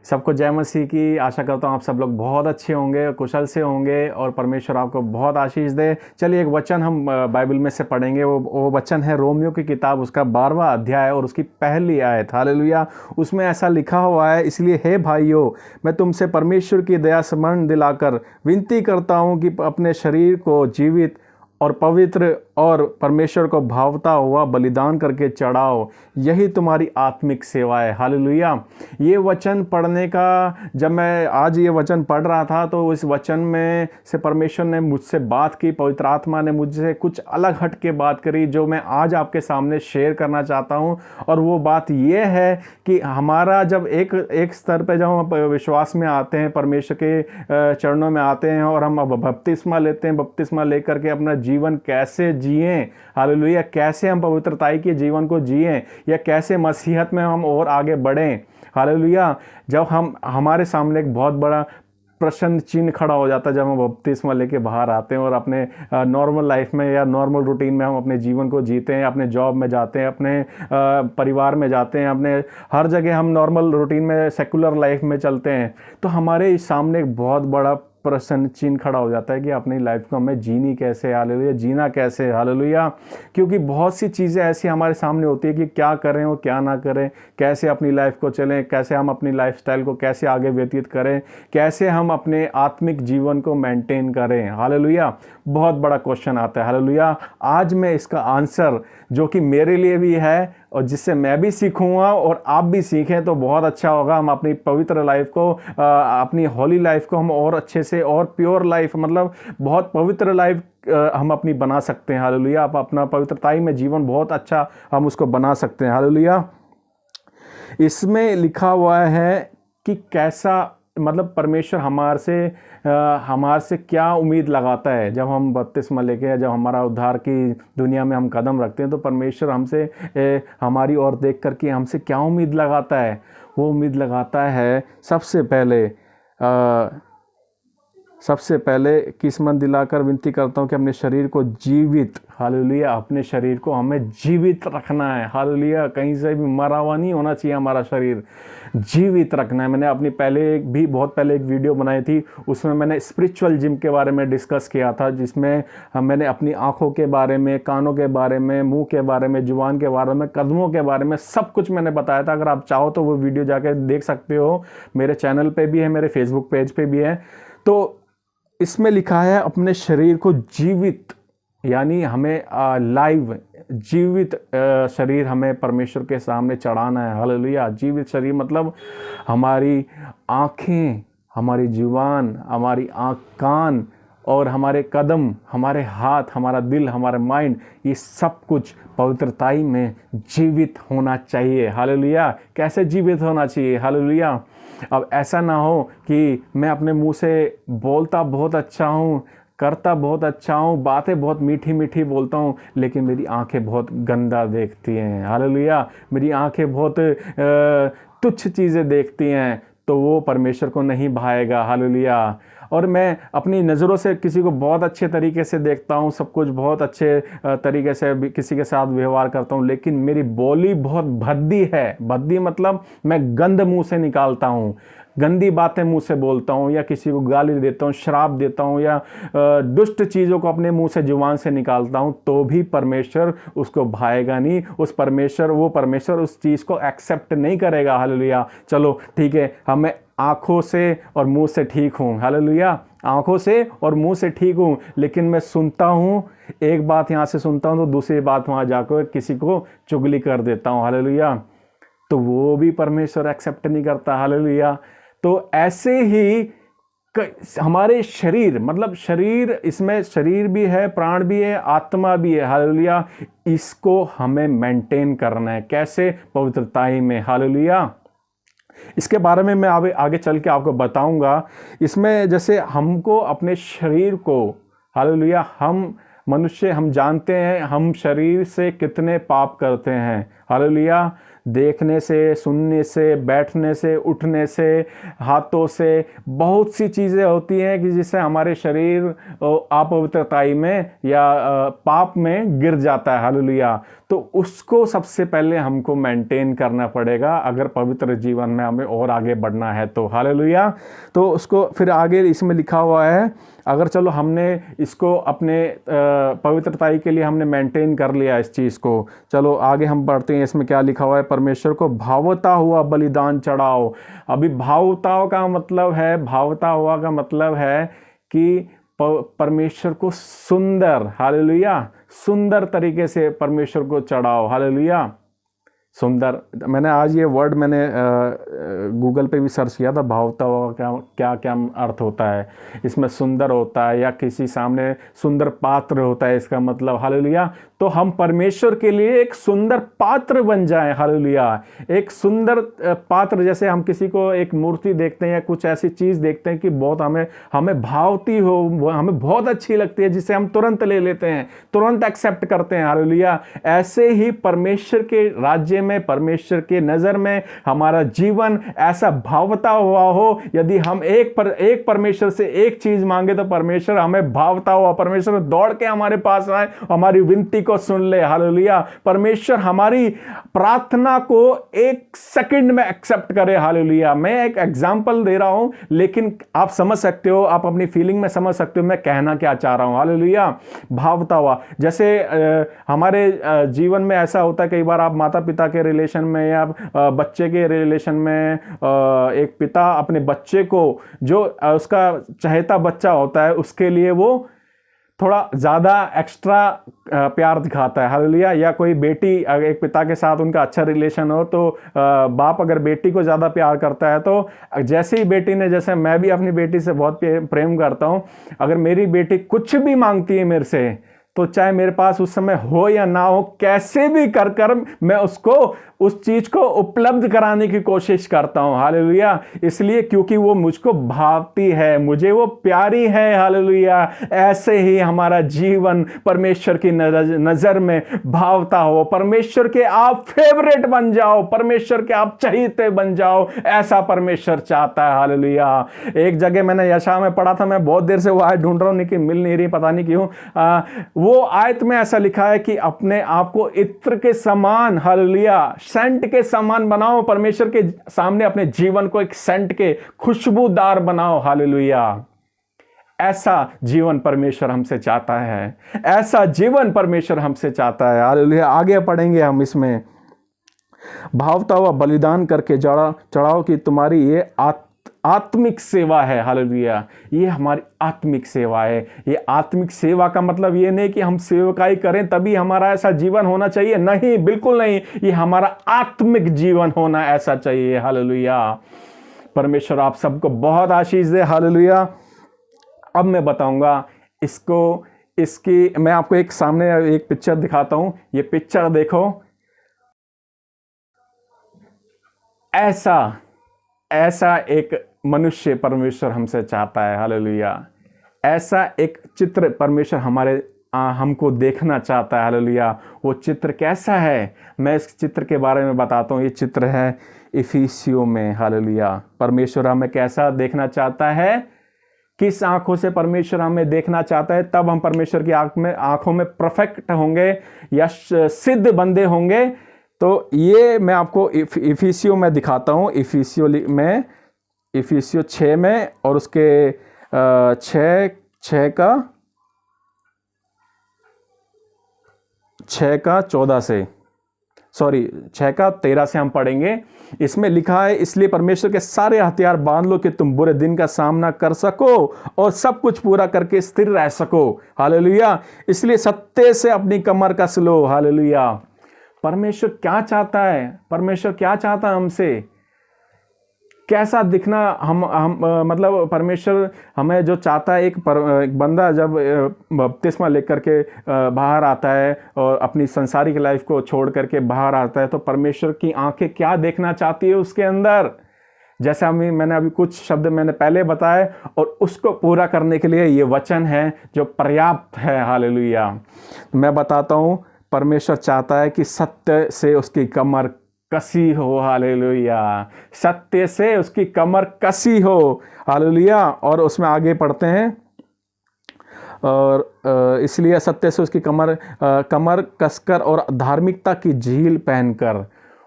सबको जय मसीह की। आशा करता हूँ आप सब लोग बहुत अच्छे होंगे, कुशल से होंगे और परमेश्वर आपको बहुत आशीष दे। चलिए एक वचन हम बाइबल में से पढ़ेंगे। वो वचन है रोमियो की किताब, उसका 12वां अध्याय और उसकी पहली आयत। हालेलुया। उसमें ऐसा लिखा हुआ है, इसलिए हे भाइयों, मैं तुमसे परमेश्वर की दया स्मरण दिलाकर विनती करता हूँ कि अपने शरीर को जीवित और पवित्र और परमेश्वर को भावता हुआ बलिदान करके चढ़ाओ, यही तुम्हारी आत्मिक सेवा है। हालेलुया। ये वचन पढ़ने का, जब मैं आज ये वचन पढ़ रहा था तो इस वचन में से परमेश्वर ने मुझसे बात की, पवित्र आत्मा ने मुझसे कुछ अलग हट के बात करी जो मैं आज आपके सामने शेयर करना चाहता हूँ। और वो बात ये है कि हमारा जब एक स्तर पे जब हम विश्वास में आते हैं, परमेश्वर के चरणों में आते हैं और हम अब बपतिस्मा लेते हैं, बपतिस्मा लेकर के अपना जीवन कैसे जिएं, हालेलुया, कैसे हम पवित्रताई के जीवन को जिएं या कैसे मसीहत में हम और आगे बढ़ें, हालेलुया। जब हमारे सामने एक बहुत बड़ा प्रश्न चिन्ह खड़ा हो जाता है जब हम बपतिस्मा लेके बाहर आते हैं और अपने नॉर्मल लाइफ में या नॉर्मल रूटीन में हम अपने जीवन को जीते हैं, अपने जॉब में जाते हैं, अपने परिवार में जाते हैं, अपने हर जगह हम नॉर्मल रूटीन में सेकुलर लाइफ में चलते हैं, तो हमारे सामने एक बहुत बड़ा प्रश्न चिन्ह खड़ा हो जाता है कि अपनी लाइफ को हमें जीनी कैसे, हालेलुया, जीना कैसे, हालेलुया। क्योंकि बहुत सी चीज़ें ऐसी हमारे सामने होती है कि क्या करें और क्या ना करें, कैसे अपनी लाइफ को चलें, कैसे हम अपनी लाइफस्टाइल को कैसे आगे व्यतीत करें, कैसे हम अपने आत्मिक जीवन को मेंटेन करें, हालेलुया। बहुत बड़ा क्वेश्चन आता है, हालेलुया। आज मैं इसका आंसर जो कि मेरे लिए भी है और जिससे मैं भी सीखूंगा और आप भी सीखें तो बहुत अच्छा होगा। हम अपनी पवित्र लाइफ को, अपनी हॉली लाइफ को हम और अच्छे से और प्योर लाइफ, मतलब बहुत पवित्र लाइफ हम अपनी बना सकते हैं, हालेलुया। आप अपना पवित्रताई में जीवन बहुत अच्छा हम उसको बना सकते हैं, हालेलुया। इसमें लिखा हुआ है कि कैसा, मतलब परमेश्वर हमारे से क्या उम्मीद लगाता है जब हम बपतिस्मा लेके, जब हमारा उद्धार की दुनिया में हम कदम रखते हैं, तो परमेश्वर हमसे हमारी ओर देख करके हमसे क्या उम्मीद लगाता है। वो उम्मीद लगाता है सबसे पहले किस्मत दिलाकर विनती करता हूँ कि अपने शरीर को जीवित, हालेलुया, अपने शरीर को हमें जीवित रखना है, हालेलुया। कहीं से भी मरा हुआ नहीं होना चाहिए हमारा शरीर, जीवित रखना है। मैंने अपनी बहुत पहले एक वीडियो बनाई थी, उसमें मैंने स्पिरिचुअल जिम के बारे में डिस्कस किया था, जिसमें मैंने अपनी आँखों के बारे में, कानों के बारे में, मुंह के बारे में, जुबान के बारे में, कदमों के बारे में सब कुछ मैंने बताया था। अगर आप चाहो तो वो वीडियो जाकर देख सकते हो, मेरे चैनल पर भी है, मेरे फेसबुक पेज पर भी है। तो इसमें लिखा है अपने शरीर को जीवित, यानी हमें लाइव, जीवित शरीर हमें परमेश्वर के सामने चढ़ाना है, हालेलुया। जीवित शरीर मतलब हमारी आँखें, हमारी जुबान, हमारी कान और हमारे कदम, हमारे हाथ, हमारा दिल, हमारा माइंड, ये सब कुछ पवित्रताई में जीवित होना चाहिए, हालेलुया। कैसे जीवित होना चाहिए, हालेलुया। अब ऐसा ना हो कि मैं अपने मुंह से बोलता बहुत अच्छा हूँ, करता बहुत अच्छा हूँ, बातें बहुत मीठी मीठी बोलता हूँ, लेकिन मेरी आंखें बहुत गंदा देखती हैं, हालेलुया। मेरी आंखें बहुत तुच्छ चीज़ें देखती हैं, तो वो परमेश्वर को नहीं भाएगा, हालेलुया। और मैं अपनी नज़रों से किसी को बहुत अच्छे तरीके से देखता हूँ, सब कुछ बहुत अच्छे तरीके से किसी के साथ व्यवहार करता हूँ, लेकिन मेरी बोली बहुत भद्दी है। भद्दी मतलब मैं गंद मुंह से निकालता हूँ, गंदी बातें मुंह से बोलता हूँ, या किसी को गाली देता हूँ, श्राप देता हूँ, या दुष्ट चीज़ों को अपने मुंह से, जुबान से निकालता हूँ, तो भी परमेश्वर उसको भाएगा नहीं। वो परमेश्वर उस चीज़ को एक्सेप्ट नहीं करेगा, हालेलुया। चलो ठीक है, हमें आँखों से और मुंह से ठीक हूँ, हालेलुया, आँखों से और मुंह से ठीक हूँ, लेकिन मैं सुनता हूँ, एक बात यहाँ से सुनता हूँ तो दूसरी बात वहाँ जाकर किसी को चुगली कर देता हूँ, हालेलुया, तो वो भी परमेश्वर एक्सेप्ट नहीं करता, हालेलुया। तो ऐसे ही हमारे शरीर, मतलब शरीर, इसमें शरीर भी है, प्राण भी है, आत्मा भी है, हालेलुया। इसको हमें मेंटेन करना है, कैसे? पवित्रताई में, हालेलुया। इसके बारे में मैं आगे चल के आपको बताऊंगा। इसमें जैसे हमको अपने शरीर को, हालेलुया, हम मनुष्य, हम जानते हैं हम शरीर से कितने पाप करते हैं, हालेलुया। देखने से, सुनने से, बैठने से, उठने से, हाथों से, बहुत सी चीज़ें होती हैं कि जिससे हमारे शरीर अपवित्रताई में या पाप में गिर जाता है। हालेलुया। तो उसको सबसे पहले हमको मेंटेन करना पड़ेगा अगर पवित्र जीवन में हमें और आगे बढ़ना है तो। हालेलुया। तो उसको फिर आगे इसमें लिखा हुआ है, अगर चलो हमने इसको अपने पवित्रताई के लिए हमने मेंटेन कर लिया इस चीज़ को, चलो आगे हम बढ़ते हैं। इसमें क्या लिखा हुआ है, परमेश्वर को भावता हुआ बलिदान चढ़ाओ। अभी भावताओं का मतलब है, भावता हुआ का मतलब है कि परमेश्वर को सुंदर, हालेलुया, सुंदर तरीके से परमेश्वर को चढ़ाओ। हालेलुया। सुंदर, मैंने आज ये वर्ड मैंने गूगल पे भी सर्च किया था, भावता हुआ क्या क्या अर्थ होता है। इसमें सुंदर होता है या किसी सामने सुंदर पात्र होता है, इसका मतलब। हालेलुया। तो हम परमेश्वर के लिए एक सुंदर पात्र बन जाएं। हालेलुया। एक सुंदर पात्र, जैसे हम किसी को एक मूर्ति देखते हैं या कुछ ऐसी चीज़ देखते हैं कि बहुत हमें भावती हो, हमें बहुत अच्छी लगती है, जिसे हम तुरंत ले लेते हैं, तुरंत एक्सेप्ट करते हैं। हालेलुया। ऐसे ही परमेश्वर के राज्य में, परमेश्वर के नज़र में हमारा जीवन ऐसा भावता हुआ हो। यदि हम एक परमेश्वर से एक चीज़ मांगे तो परमेश्वर हमें भावता हुआ, परमेश्वर दौड़ के हमारे पास आए, हमारी विनती को सुन ले। हालेलुया। परमेश्वर हमारी प्रार्थना को एक सेकंड में एक्सेप्ट करे। हालेलुया। मैं एक एग्जांपल दे रहा हूं, लेकिन आप समझ सकते हो, आप अपनी फीलिंग में समझ सकते हो मैं कहना क्या चाह रहा हूं। हालेलुया। भावता हुआ, जैसे हमारे जीवन में ऐसा होता है, कई बार आप माता पिता के रिलेशन में या बच्चे के रिलेशन में, एक पिता अपने बच्चे को, जो उसका चहेता बच्चा होता है, उसके लिए वो थोड़ा ज़्यादा एक्स्ट्रा प्यार दिखाता है। हालेलुया। या कोई बेटी, अगर एक पिता के साथ उनका अच्छा रिलेशन हो तो बाप अगर बेटी को ज़्यादा प्यार करता है, तो जैसे ही बेटी ने, जैसे मैं भी अपनी बेटी से बहुत प्रेम करता हूँ, अगर मेरी बेटी कुछ भी मांगती है मेरे से, तो चाहे मेरे पास उस समय हो या ना हो, कैसे भी कर कर मैं उसको उस चीज को उपलब्ध कराने की कोशिश करता हूं। हालेलुया। इसलिए क्योंकि वो मुझको भावती है, मुझे वो प्यारी है। हालेलुया। ऐसे ही हमारा जीवन परमेश्वर की नजर में भावता हो। परमेश्वर के आप फेवरेट बन जाओ, परमेश्वर के आप चहीते बन जाओ, ऐसा परमेश्वर चाहता है। हालेलुया। एक जगह मैंने यशायाह में पढ़ा था, मैं बहुत देर से वो आयत ढूंढ रहा हूं लेकिन मिल नहीं रही, पता नहीं क्यों। वो आयत में ऐसा लिखा है कि अपने आप को इत्र के समान, हालेलुया, सेंट के समान बनाओ। परमेश्वर के सामने अपने जीवन को एक सेंट के खुशबूदार बनाओ। हालेलुया। ऐसा जीवन परमेश्वर हमसे चाहता है, ऐसा जीवन परमेश्वर हमसे चाहता है। हालेलुया। आगे पढ़ेंगे हम इसमें, भावता हुआ बलिदान करके चढ़ाओ कि तुम्हारी ये आत्मिक सेवा है। हालेलुया। ये हमारी आत्मिक सेवा है। ये आत्मिक सेवा का मतलब ये नहीं कि हम सेवकाई करें तभी हमारा ऐसा जीवन होना चाहिए, नहीं, बिल्कुल नहीं। ये हमारा आत्मिक जीवन होना ऐसा चाहिए। हालेलुया। परमेश्वर आप सबको बहुत आशीष दे। हालेलुया। अब मैं बताऊंगा इसकी मैं आपको एक सामने एक पिक्चर दिखाता हूं। ये पिक्चर देखो, ऐसा एक मनुष्य परमेश्वर हमसे चाहता है। हालेलुया। ऐसा एक चित्र परमेश्वर हमको देखना चाहता है। हालेलुया। वो चित्र कैसा है, मैं इस चित्र के बारे में बताता हूँ। ये चित्र है इफिसियों में। हालेलुया। परमेश्वर हमें कैसा देखना चाहता है, किस आंखों से परमेश्वर हमें देखना चाहता है, तब हम परमेश्वर की आंखों में परफेक्ट होंगे या सिद्ध बंदे होंगे। तो ये मैं आपको इफिसियों में दिखाता हूँ। इफिसियों 6 में और उसके 6 का 14 से, 6 का 13 से हम पढ़ेंगे। इसमें लिखा है, इसलिए परमेश्वर के सारे हथियार बांध लो कि तुम बुरे दिन का सामना कर सको और सब कुछ पूरा करके स्थिर रह सको। हालेलुया। इसलिए सत्य से अपनी कमर कस लो। हालेलुया। परमेश्वर क्या चाहता है, परमेश्वर क्या चाहता है हमसे, कैसा दिखना हम मतलब परमेश्वर हमें जो चाहता है, एक बंदा जब बपतिस्मा लेकर के बाहर आता है और अपनी संसारिक लाइफ को छोड़ करके बाहर आता है, तो परमेश्वर की आंखें क्या देखना चाहती है उसके अंदर। जैसा मैंने अभी कुछ शब्द मैंने पहले बताए, और उसको पूरा करने के लिए ये वचन है जो पर्याप्त है। हालेलुया। मैं बताता हूँ, परमेश्वर चाहता है कि सत्य से उसकी कमर कसी हो, हालेलुया। सत्य से उसकी कमर कसी हो, हालेलुया। और उसमें आगे पढ़ते हैं, और इसलिए सत्य से उसकी कमर कसकर और धार्मिकता की झील पहनकर,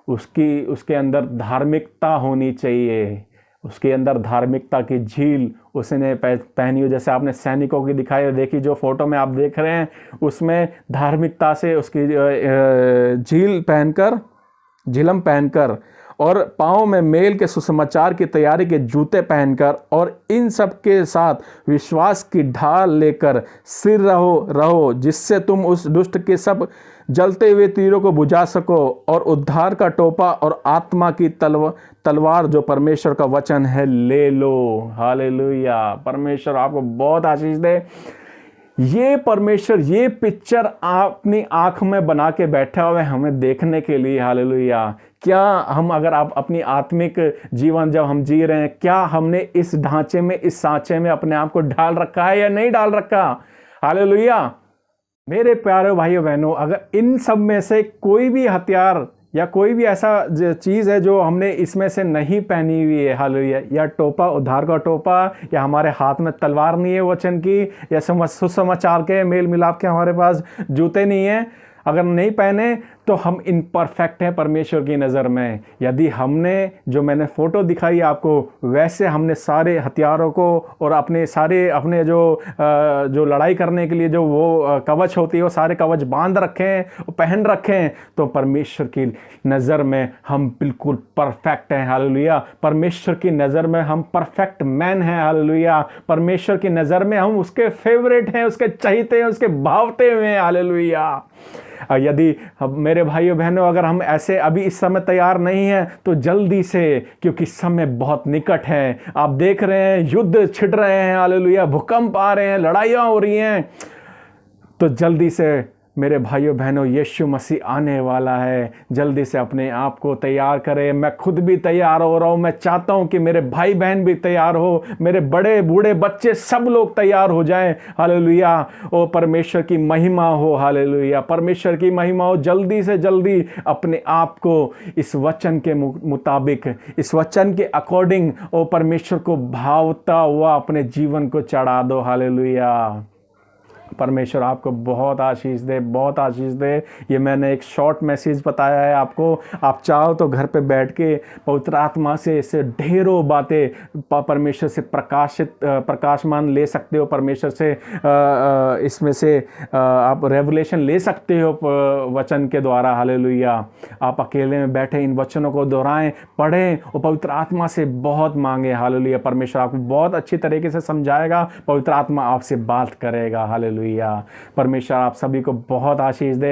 उसके अंदर धार्मिकता होनी चाहिए, उसके अंदर धार्मिकता की झील उसने पहनी हो। जैसे आपने सैनिकों की दिखाई देखी, जो फोटो में आप देख रहे हैं, उसमें धार्मिकता से उसकी झिलम पहनकर, और पाँव में मेल के सुसमाचार की तैयारी के जूते पहनकर, और इन सब के साथ विश्वास की ढाल लेकर सिर रहो, जिससे तुम उस दुष्ट के सब जलते हुए तीरों को बुझा सको, और उद्धार का टोपा और आत्मा की तलवार जो परमेश्वर का वचन है ले लो। हालेलुया। परमेश्वर आपको बहुत आशीष दे। ये परमेश्वर ये पिक्चर अपनी आंख में बना के बैठा हुआ है हमें देखने के लिए। हालेलुया। क्या हम, अगर आप अपनी आत्मिक जीवन जब हम जी रहे हैं, क्या हमने इस ढांचे में, इस सांचे में अपने आप को डाल रखा है या नहीं डाल रखा? हालेलुया। मेरे प्यारे भाइयों बहनों, अगर इन सब में से कोई भी हथियार या कोई भी ऐसा चीज़ है जो हमने इसमें से नहीं पहनी हुई है, हालेलुया, या टोपा, उद्धार का टोपा, या हमारे हाथ में तलवार नहीं है वचन की, या सुसमाचार के मेल मिलाप के हमारे पास जूते नहीं हैं, अगर नहीं पहने तो हम इनपरफेक्ट हैं परमेश्वर की नज़र में। यदि हमने, जो मैंने फ़ोटो दिखाई आपको, वैसे हमने सारे हथियारों को और अपने जो लड़ाई करने के लिए जो वो कवच होती है, वो सारे कवच बांध रखें, पहन रखें, तो परमेश्वर की नज़र में हम बिल्कुल परफेक्ट हैं। हालेलुया। परमेश्वर की नज़र में हम परफेक्ट मैन हैं। हालेलुया। परमेश्वर की नज़र में हम उसके फेवरेट हैं, उसके चाहते हैं, उसके भावते हुए हैं। हालेलुया। यदि मेरे भाइयों बहनों, अगर हम ऐसे अभी इस समय तैयार नहीं हैं, तो जल्दी से, क्योंकि समय बहुत निकट है। आप देख रहे हैं युद्ध छिड़ रहे हैं, हालेलुया, भूकंप आ रहे हैं, लड़ाइयाँ हो रही हैं, तो जल्दी से मेरे भाइयों बहनों, यीशु मसीह आने वाला है। जल्दी से अपने आप को तैयार करें। मैं खुद भी तैयार हो रहा हूँ। मैं चाहता हूँ कि मेरे भाई बहन भी तैयार हो, मेरे बड़े बूढ़े बच्चे सब लोग तैयार हो जाएं। हालेलुया। ओ परमेश्वर की महिमा हो। हालेलुया। परमेश्वर की महिमा हो। जल्दी से जल्दी अपने आप को इस वचन के मुताबिक, इस वचन के अकॉर्डिंग, ओ परमेश्वर को भावता हुआ अपने जीवन को चढ़ा दो। हालेलुया। परमेश्वर आपको बहुत आशीष दे, बहुत आशीष दे। ये मैंने एक शॉर्ट मैसेज बताया है आपको। आप चाहो तो घर पे बैठ के पवित्र आत्मा से इससे ढेरों बातें परमेश्वर से प्रकाशमान ले सकते हो। परमेश्वर से इसमें से आप रेवलेशन ले सकते हो वचन के द्वारा। हालेलुया। आप अकेले में बैठे इन वचनों को दोहराएं, पढ़ें और पवित्र आत्मा से बहुत मांगे। हालेलुया। परमेश्वर आपको बहुत अच्छी तरीके से समझाएगा। पवित्र आत्मा आपसे बात करेगा। हालेलुया। परमेश्वर आप सभी को बहुत आशीष दे।